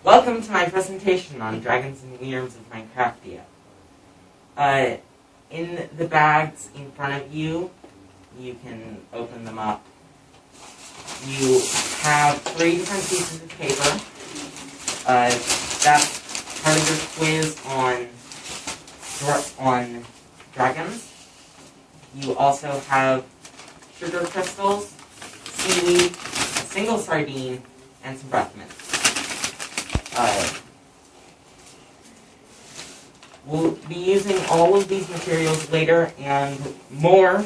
Welcome to my presentation on Dragons and Wyrms of Minecraftia. In the bags in front of you, you can open them up. You have 3 different pieces of paper. That's part of your quiz on dragons. You also have sugar crystals, seaweed, a single sardine, and some breath mints. We'll be using all of these materials later and more,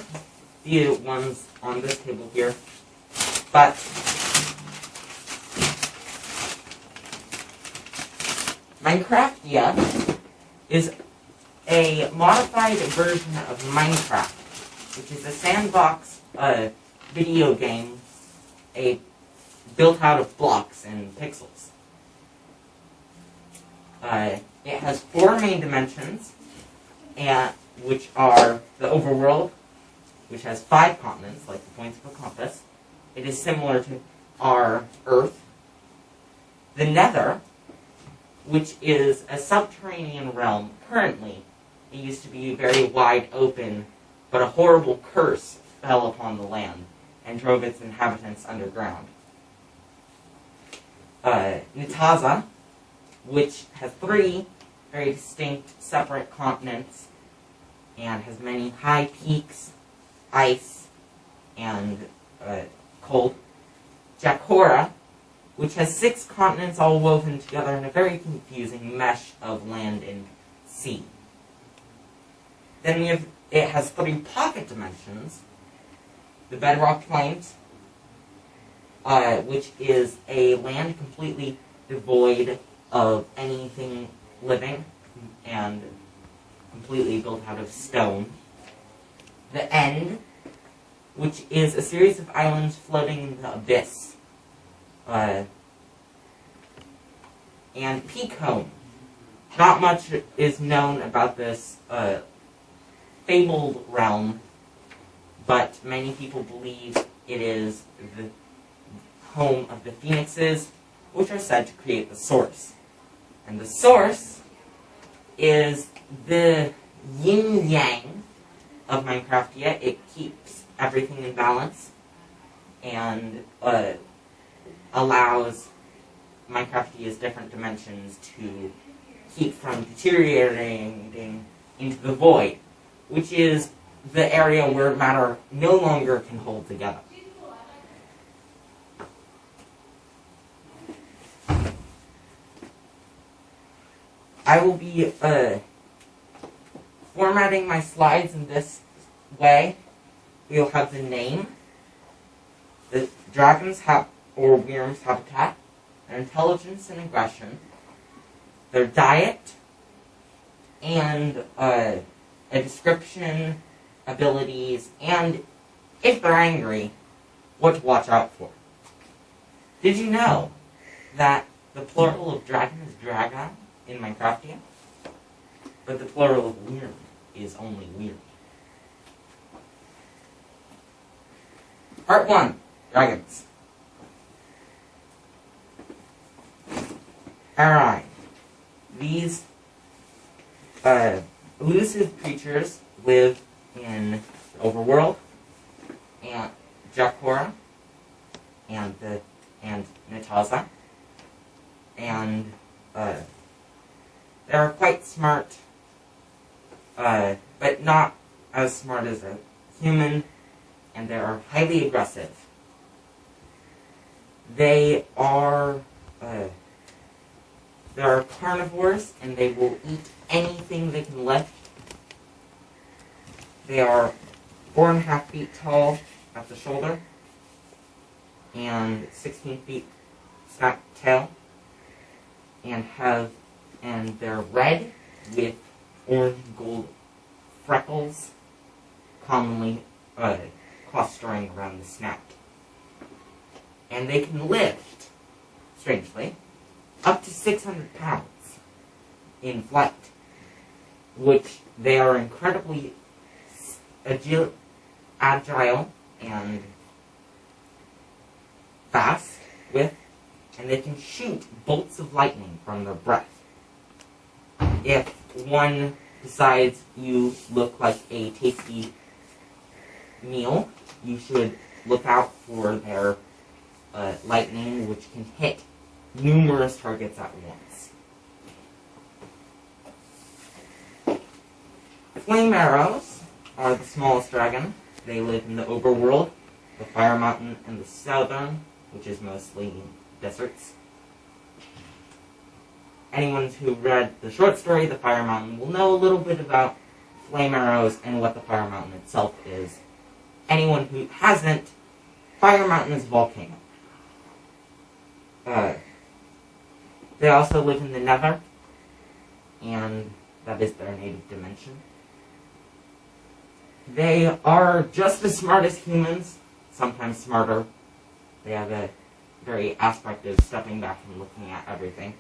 the ones on this table here, but Minecraftia is a modified version of Minecraft, which is a sandbox video game built out of blocks and pixels. It has 4 main dimensions, which are the overworld, which has 5 continents, like the points of a compass. It is similar to our Earth. The Nether, which is a subterranean realm. Currently, it used to be very wide open, but a horrible curse fell upon the land and drove its inhabitants underground. Nitaza, which has 3 very distinct, separate continents, and has many high peaks, ice, and cold. Jakora, which has 6 continents all woven together in a very confusing mesh of land and sea. Then it has 3 pocket dimensions. The Bedrock Plains, which is a land completely devoid of anything living and completely built out of stone. The End, which is a series of islands floating in the abyss. And Peacomb. Not much is known about this fabled realm, but many people believe it is the home of the phoenixes, which are said to create the source. And the source is the yin-yang of Minecraftia. It keeps everything in balance and allows Minecraftia's different dimensions to keep from deteriorating into the void, which is the area where matter no longer can hold together. I will be formatting my slides in this way. We'll have the name, the dragon's or Wyrms habitat, their intelligence and aggression, their diet, and a description, abilities, and, if they're angry, what to watch out for. Did you know that the plural of dragon is dragon in Minecraftia? But the plural of Wyrm is only Wyrm. Part 1. Dragons. Alright. These elusive creatures live in the overworld, and Jakora, and Nitaza, and they're quite smart, but not as smart as a human, and they are highly aggressive. They are carnivores, and they will eat anything they can lift. They are 4.5 feet tall at the shoulder, and 16 feet snap tail, and they're red with orange and gold freckles, commonly clustering around the snout. And they can lift, strangely, up to 600 pounds in flight, which they are incredibly agile and fast with, and they can shoot bolts of lightning from their breath. If one decides you look like a tasty meal, you should look out for their lightning, which can hit numerous targets at once. Flame arrows are the smallest dragon. They live in the overworld, the Fire Mountain, and the Southern, which is mostly deserts. Anyone who read the short story, The Fire Mountain, will know a little bit about flame arrows and what the Fire Mountain itself is. Anyone who hasn't, Fire Mountain is a volcano. They also live in the Nether, and that is their native dimension. They are just as smart as humans, sometimes smarter. They have a very aspect of stepping back and looking at everything.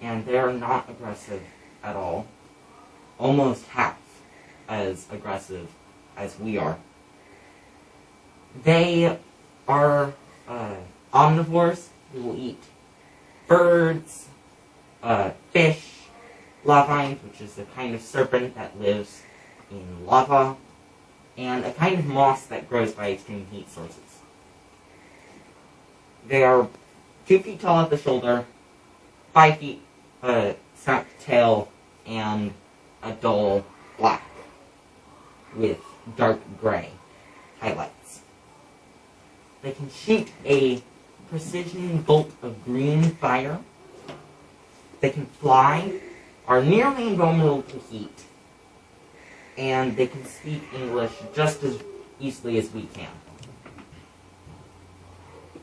And they are not aggressive at all. Almost half as aggressive as we are. They are omnivores who will eat birds, fish, lavines, which is a kind of serpent that lives in lava, and a kind of moss that grows by extreme heat sources. They are 2 feet tall at the shoulder, 5 feet snapped tail, and a dull black with dark gray highlights. They can shoot a precision bolt of green fire. They can fly, are nearly invulnerable to heat, and they can speak English just as easily as we can.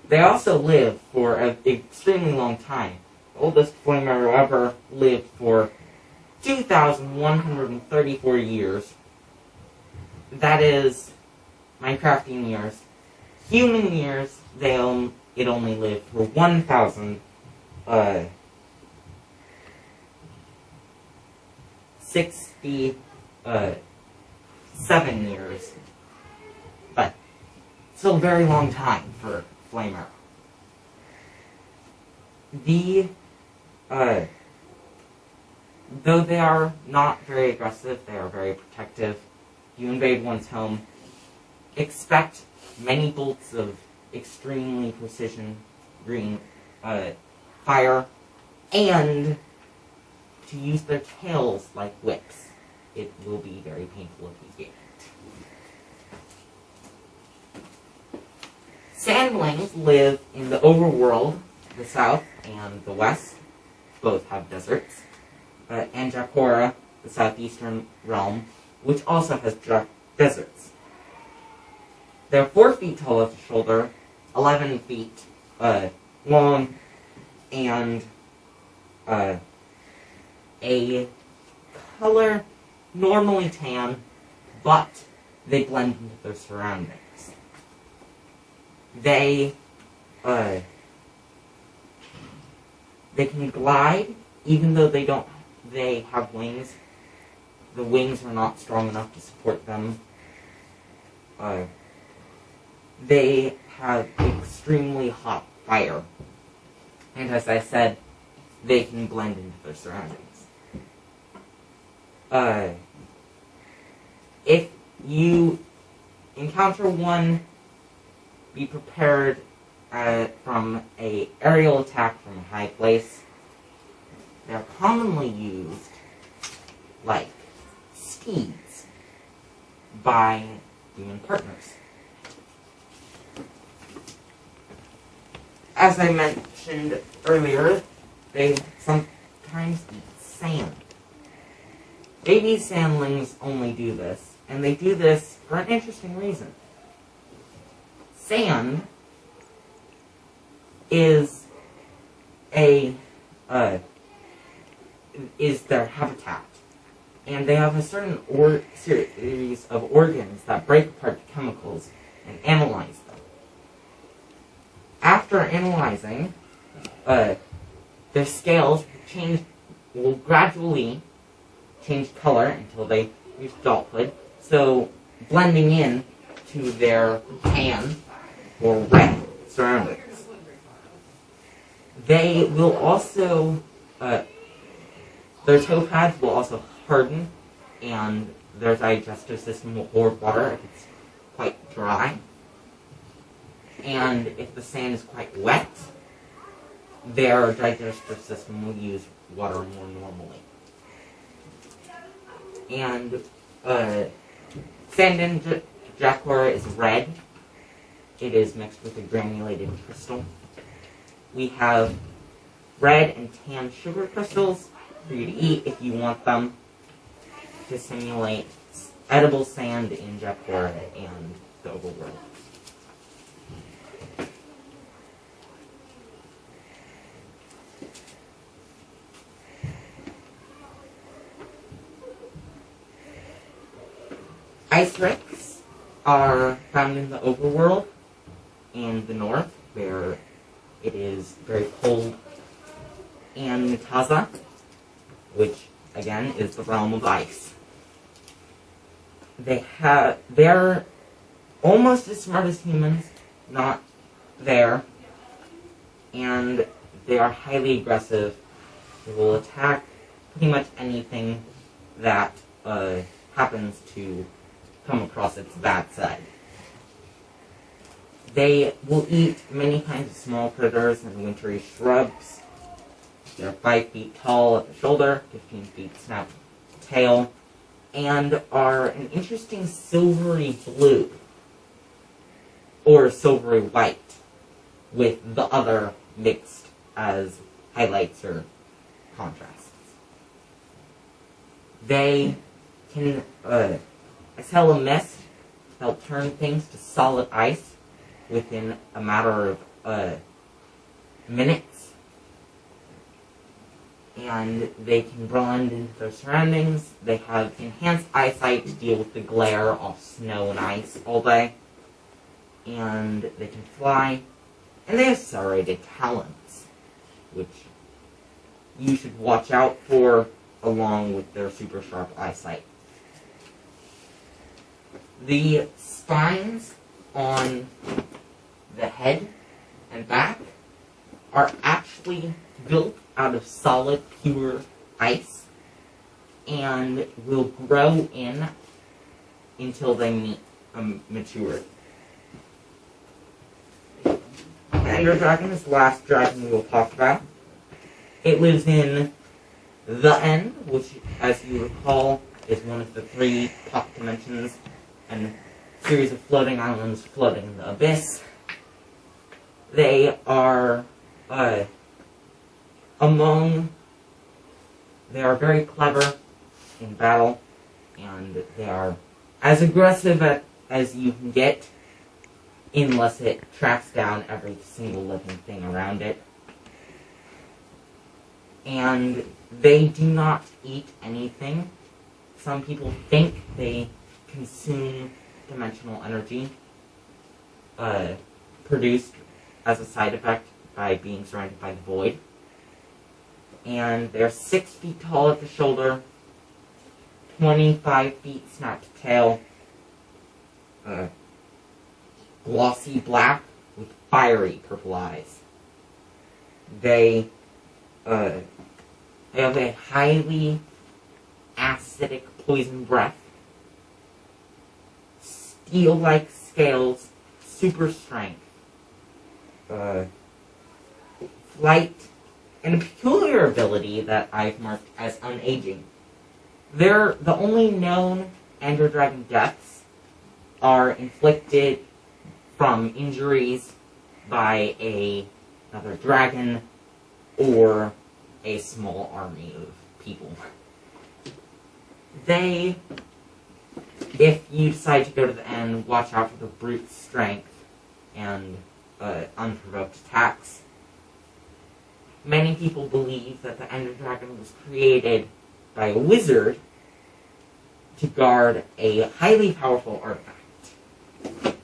They also live for an extremely long time. The oldest flame arrow ever lived for 2,134 years. That is Minecraftian years. Human years, it only lived for 1,067 years. But still a very long time for flame arrow. Though they are not very aggressive, they are very protective. You invade one's home, expect many bolts of extremely precision green fire, and to use their tails like whips. It will be very painful if you get it. Sandlings live in the overworld, the south and the west. Both have deserts. And Japora, the southeastern realm, which also has deserts. They're 4 feet tall at the shoulder, 11 feet long, and a color normally tan, but they blend into their surroundings. They can glide, even though they have wings. The wings are not strong enough to support them. They have extremely hot fire. And as I said, they can blend into their surroundings. If you encounter one, be prepared from an aerial attack from a high place. They're commonly used like steeds by human partners. As I mentioned earlier, they sometimes eat sand. Baby sandlings only do this, and they do this for an interesting reason. Sand is their habitat, and they have a certain series of organs that break apart the chemicals and analyze them. After analyzing, their scales will gradually change color until they reach adulthood, so blending in to their tan or red surroundings. They will also, their toe pads will also harden, and their digestive system will hold water if it's quite dry. And if the sand is quite wet, their digestive system will use water more normally. And sand in Jaguar is red. It is mixed with a granulated crystal. We have red and tan sugar crystals for you to eat if you want them to simulate edible sand in Jaguar and the overworld. Ice ricks are found in the overworld in the north, where it is very cold, and Mutaza, which again is the realm of ice. They're almost as smart as humans, not there, and they are highly aggressive. They will attack pretty much anything that happens to come across its bad side. They will eat many kinds of small critters and wintry shrubs. They're 5 feet tall at the shoulder, 15 feet snout to tail, and are an interesting silvery blue, or silvery white, with the other mixed as highlights or contrasts. They can exhale a mist. They'll turn things to solid ice within a matter of minutes. And they can blend into their surroundings. They have enhanced eyesight to deal with the glare of snow and ice all day. And they can fly. And they have serrated talons, which you should watch out for, along with their super sharp eyesight. The spines on the head and back are actually built out of solid, pure ice and will grow in until they mature. The Ender Dragon is the last dragon we will talk about. It lives in the End, which, as you recall, is one of the 3 top dimensions and a series of floating islands floating in the abyss. They are they are very clever in battle, and they are as aggressive as you can get, unless it tracks down every single living thing around it. And they do not eat anything. Some people think they consume dimensional energy produced as a side effect by being surrounded by the void. And they're 6 feet tall at the shoulder, 25 feet snout to tail, glossy black with fiery purple eyes. They have a highly acidic poison breath, steel-like scales, super strength, flight, and a peculiar ability that I've marked as unaging. They're the only known Ender Dragon deaths are inflicted from injuries by another dragon or a small army of people. If you decide to go to the end, watch out for the brute strength and unprovoked attacks. Many people believe that the Ender Dragon was created by a wizard to guard a highly powerful artifact.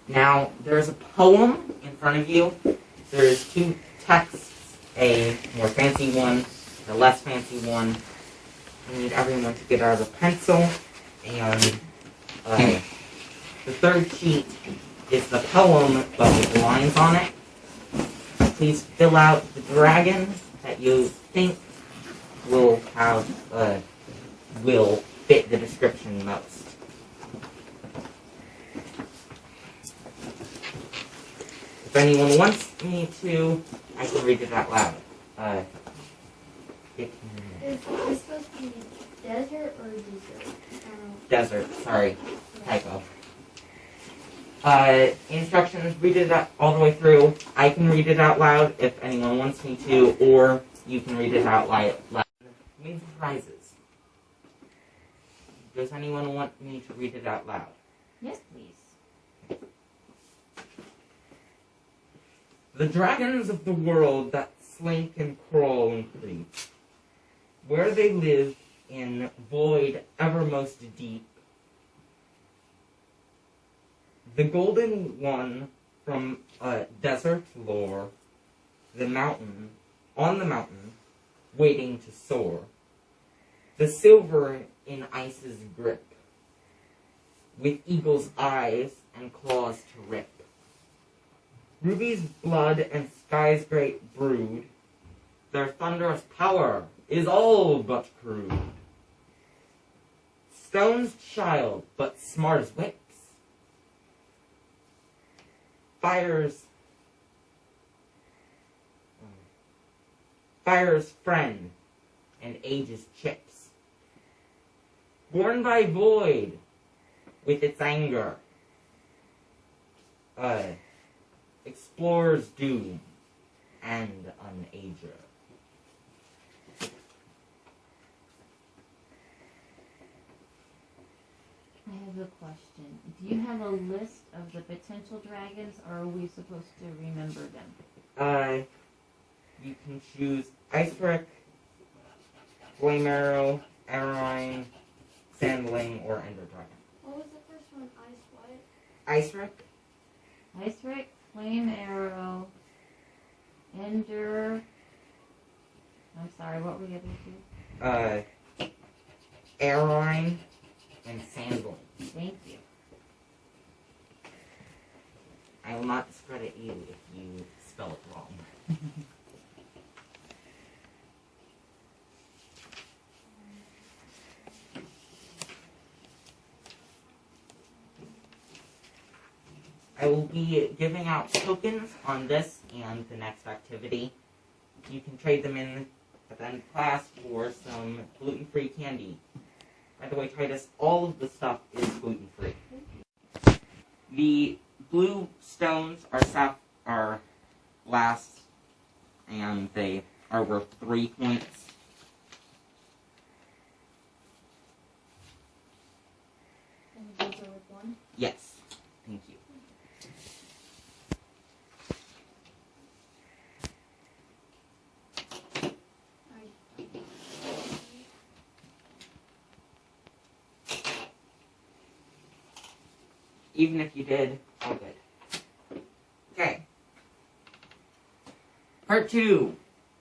Now, there's a poem in front of you. There's 2 texts, a more fancy one, a less fancy one. I need everyone to get out a pencil, and the 3rd sheet is the poem, but with lines on it. please fill out the dragon that you think will fit the description most. If anyone wants me to, I can read it out loud. Is this supposed to be desert or desert? Desert, sorry, typo. Instructions, read it all the way through. I can read it out loud if anyone wants me to, or you can read it out loud. Main surprises. Does anyone want me to read it out loud? Yes, please. The dragons of the world that slink and crawl and creep, where they live in void evermost deep, the golden one from desert lore, on the mountain, waiting to soar, the silver in ice's grip, with eagle's eyes and claws to rip, ruby's blood and sky's great brood, their thunderous power is all but crude. Stone's child, but smart as whips, fire's friend, and age's chips. Born by void, with its anger, explores doom, and unager. I have a question. Do you have a list of the potential dragons, or are we supposed to remember them? You can choose Ice-Brick, Flame Arrow, Arrowine, Sandling, or Ender Dragon. What was the first one? Ice what? Ice-Brick, Ice-Brick, Flame Arrow, Ender... I'm sorry, what were the other two? Arrowine, and Sandling. Thank you. I will not discredit you if you spell it wrong. I will be giving out tokens on this and the next activity. You can trade them in at the end of class for some gluten-free candy. By the way, Titus, all of the stuff is gluten-free. The blue stones are last, and they are worth 3 points. And those are with one? Yes, thank you. Even if you did, all good. Okay. Part 2.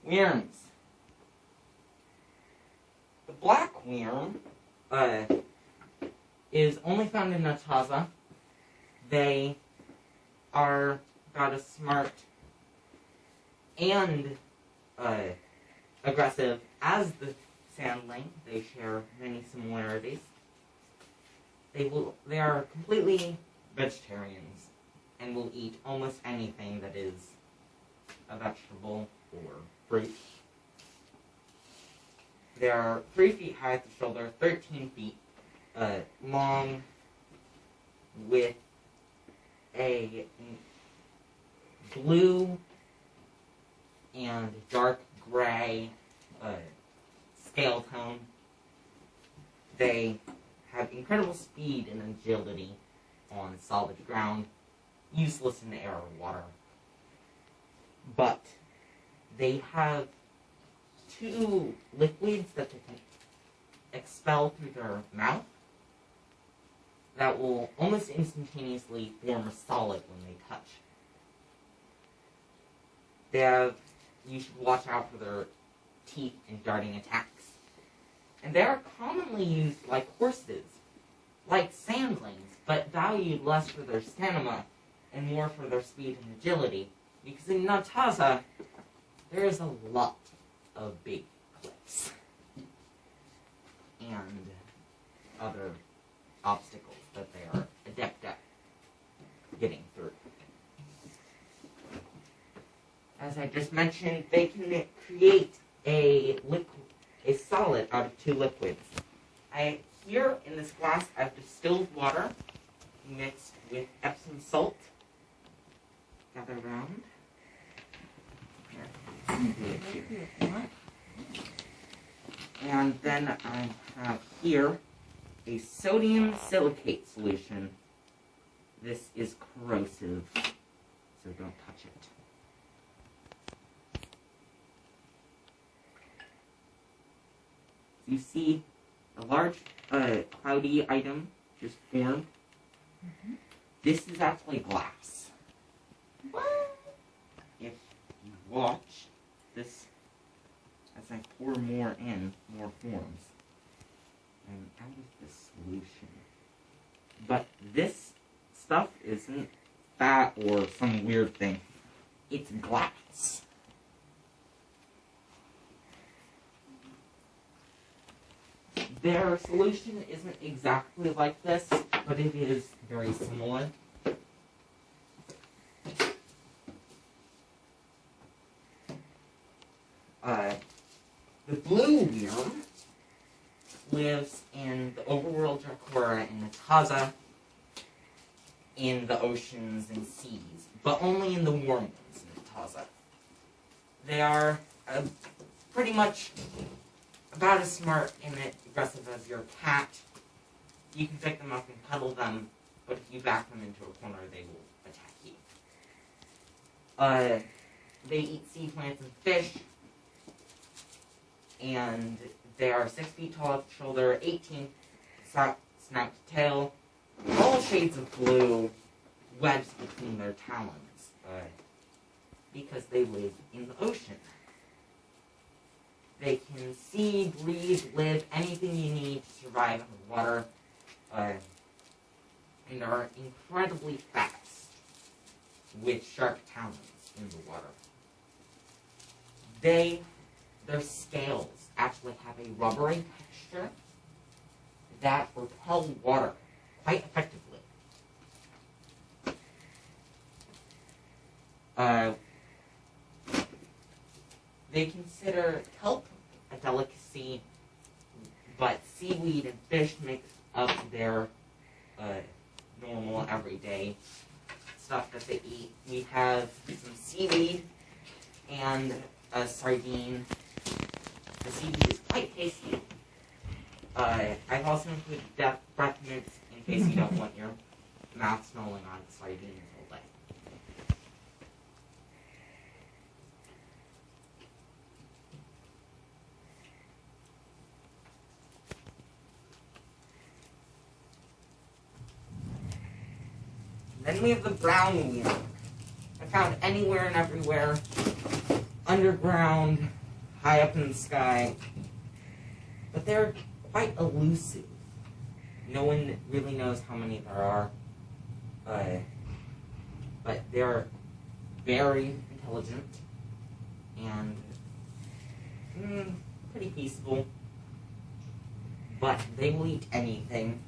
Wyrms. The black wyrm is only found in Nataza. They are about as smart and aggressive as the sandling. They share many similarities. They are completely vegetarians and will eat almost anything that is a vegetable or fruit. They are 3 feet high at the shoulder, 13 feet long, with a blue and dark gray scale tone. They have incredible speed and agility on solid ground, useless in air or water. But they have 2 liquids that they can expel through their mouth that will almost instantaneously form a solid when they touch. You should watch out for their teeth and darting attacks. And they are commonly used like horses, like sandlings, but valued less for their stamina and more for their speed and agility, Because in Nataza, there's a lot of big cliffs and other obstacles that they are adept at getting through. As I just mentioned, they can create a solid out of two liquids. Here in this glass, I've distilled water mixed with Epsom salt. Gather around. And then I have here a sodium silicate solution. This is corrosive, so don't touch it. You see a large cloudy item just formed. Mm-hmm. This is actually glass. What? If you watch this, as I pour more in, more forms. I'm out of the solution. But this stuff isn't fat or some weird thing. It's glass. Their solution isn't exactly like this, but it is very similar. The blue worm lives in the overworld Dracora and Nataza, in the oceans and seas, but only in the warm ones in Nataza. They are pretty much about as smart and aggressive as your cat. You can pick them up and cuddle them, but if you back them into a corner, they will attack you. They eat sea plants and fish, and they are 6 feet tall at the shoulder, 18 snout to tail, all shades of blue, wedged between their talons, because they live in the ocean. They can see, breathe, live, anything you need to survive in the water, and are incredibly fast with sharp talons in the water. Their scales actually have a rubbery texture that repel water quite effectively. They consider kelp a delicacy, but seaweed and fish make up their normal, everyday stuff that they eat. We have some seaweed and a sardine. The seaweed is quite tasty. I've also included breath mints in case you don't want your mouth smelling on sardines all day. Then we have the brown wheel. I found anywhere and everywhere, underground, high up in the sky, but they're quite elusive. No one really knows how many there are, but they're very intelligent and pretty peaceful, but they will eat anything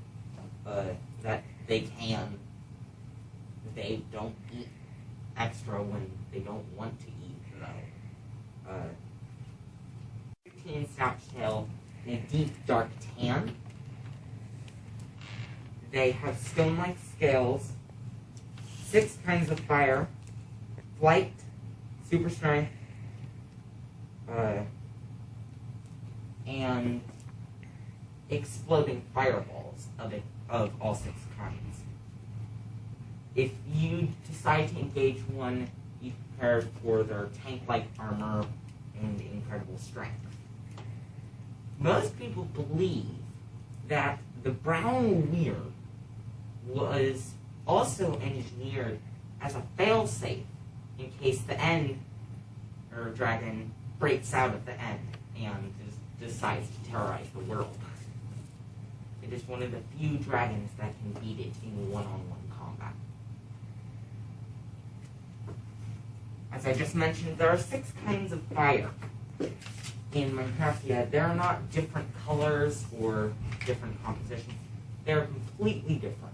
that they can. They don't eat extra when they don't want to eat, though. 15 snout-tail in a deep, dark tan. They have stone-like scales, 6 kinds of fire, flight, super strength, and exploding fireballs of all 6 kinds. If you decide to engage one, be prepared for their tank-like armor and incredible strength. Most people believe that the brown weird was also engineered as a failsafe in case the end, or dragon, breaks out at the end and decides to terrorize the world. It is one of the few dragons that can beat it in one-on-one combat. as I just mentioned, there are 6 kinds of fire in Minecraft. Yeah, they're not different colors or different compositions. They're completely different.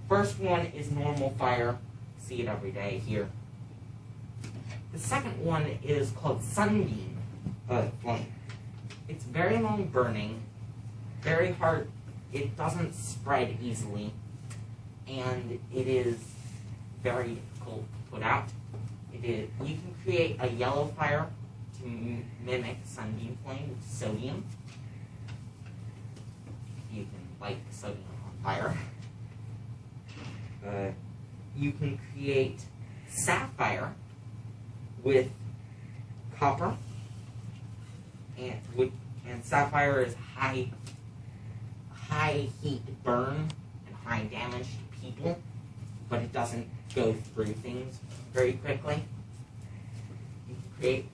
First one is normal fire. See it every day here. The second one is called sunbeam flame. It's very long burning, very hard. It doesn't spread easily, and it is very difficult to put out. You can create a yellow fire to mimic sunbeam flame with sodium. You can light the sodium on fire. You can create sapphire with copper, and sapphire is high heat burn and high damage to people, but it doesn't go through things very quickly. You can create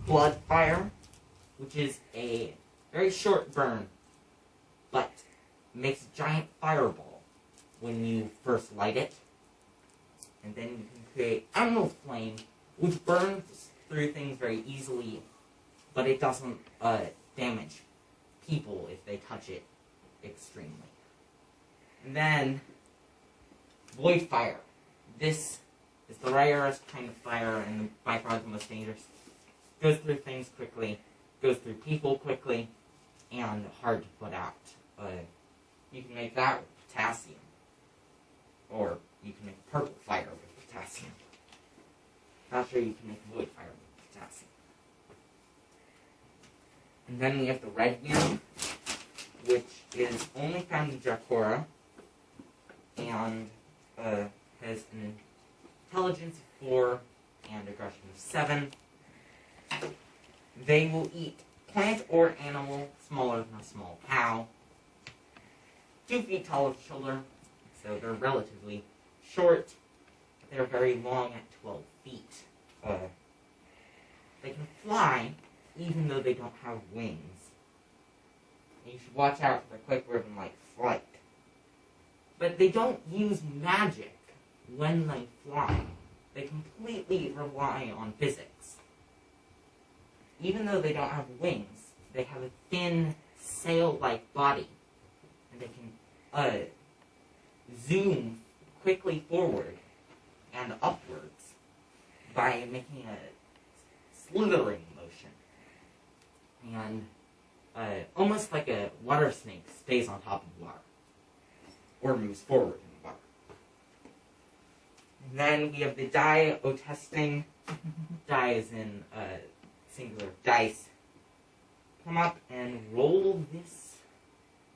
blood fire, which is a very short burn, but makes a giant fireball when you first light it. And then you can create emerald flame, which burns through things very easily, but it doesn't damage people if they touch it extremely. And then void fire. This is the rarest kind of fire and by far the most dangerous. Goes through things quickly, goes through people quickly, and hard to put out. You can make that with potassium, or you can make purple fire with potassium. Not sure you can make void fire with potassium. And then we have the red wheel, which is only found in Dracora, and has an intelligence of 4 and aggression of 7. They will eat plant or animal smaller than a small cow. 2 feet tall of shoulder, so they're relatively short. They're very long at 12 feet. They can fly, even though they don't have wings. And you should watch out for their quick ribbon-like flight. But they don't use magic when they fly. They completely rely on physics. Even though they don't have wings, they have a thin, sail-like body. And they can zoom quickly forward and upwards by making a slithering motion. And almost like a water snake stays on top of water, or moves forward in the water. And then we have the die testing. Die is in singular dice. Come up and roll this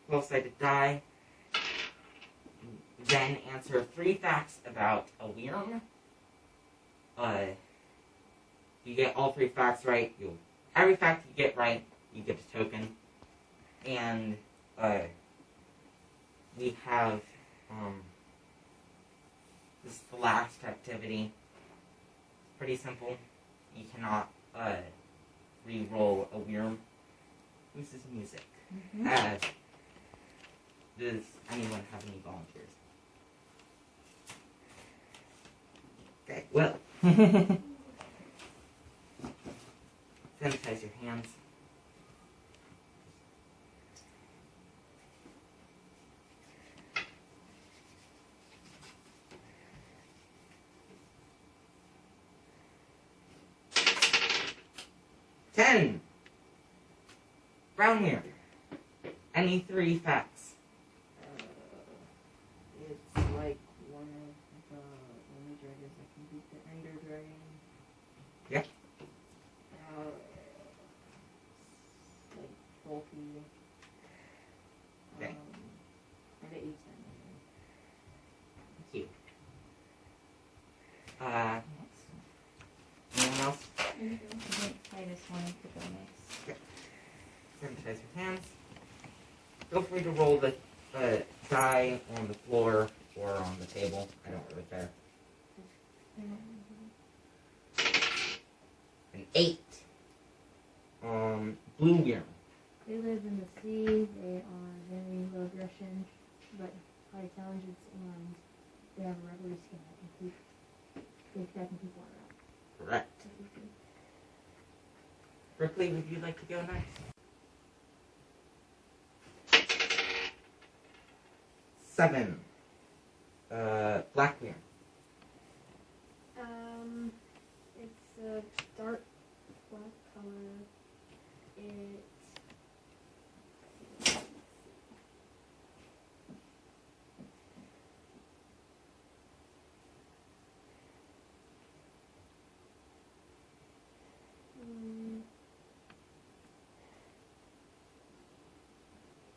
12-sided die. Then answer 3 facts about a Wyrm. You get all 3 facts right. Every fact you get right, you get a token. And we have this is the last activity. It's pretty simple. You cannot re-roll a Wyrm. This is music. Mm-hmm. Does anyone have any volunteers? Okay, well. Sanitize your hands. Ten. Brown here. Any 3 facts? It's like one of the only dragons that can beat the Ender Dragon. Yeah. Like bulky. Okay. And it eats anything. Thank you. Anyone else? I just wanted to go next. Sanitize your hands. Feel free to roll the die on the floor or on the table. I don't really care. An 8. Blue Wyrm. They live in the sea, they are very low aggression, but high intelligence, and they have a rubbery just gonna include, like, that can keep water out. Correct. Berkeley, would you like to go next? 7. Black Wyrm. It's a dark black color. It's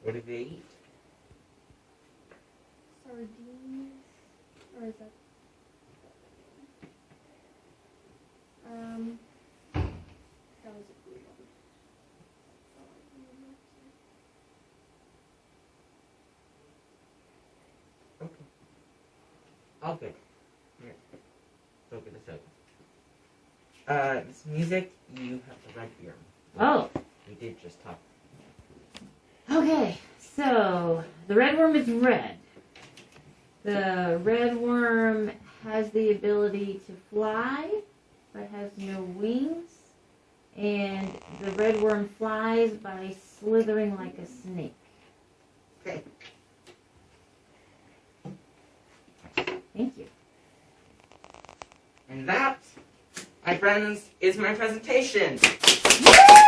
What do they eat? sardines, or is that? That was a blue one. Okay. All good. Here. Go get a soda. Miss Music, you have the red Wyrm. Oh, We did just talk. okay. So the red worm is red. The red worm has the ability to fly, but has no wings. And the red worm flies by slithering like a snake. Okay. Thank you. And that, my friends, is my presentation. Woo!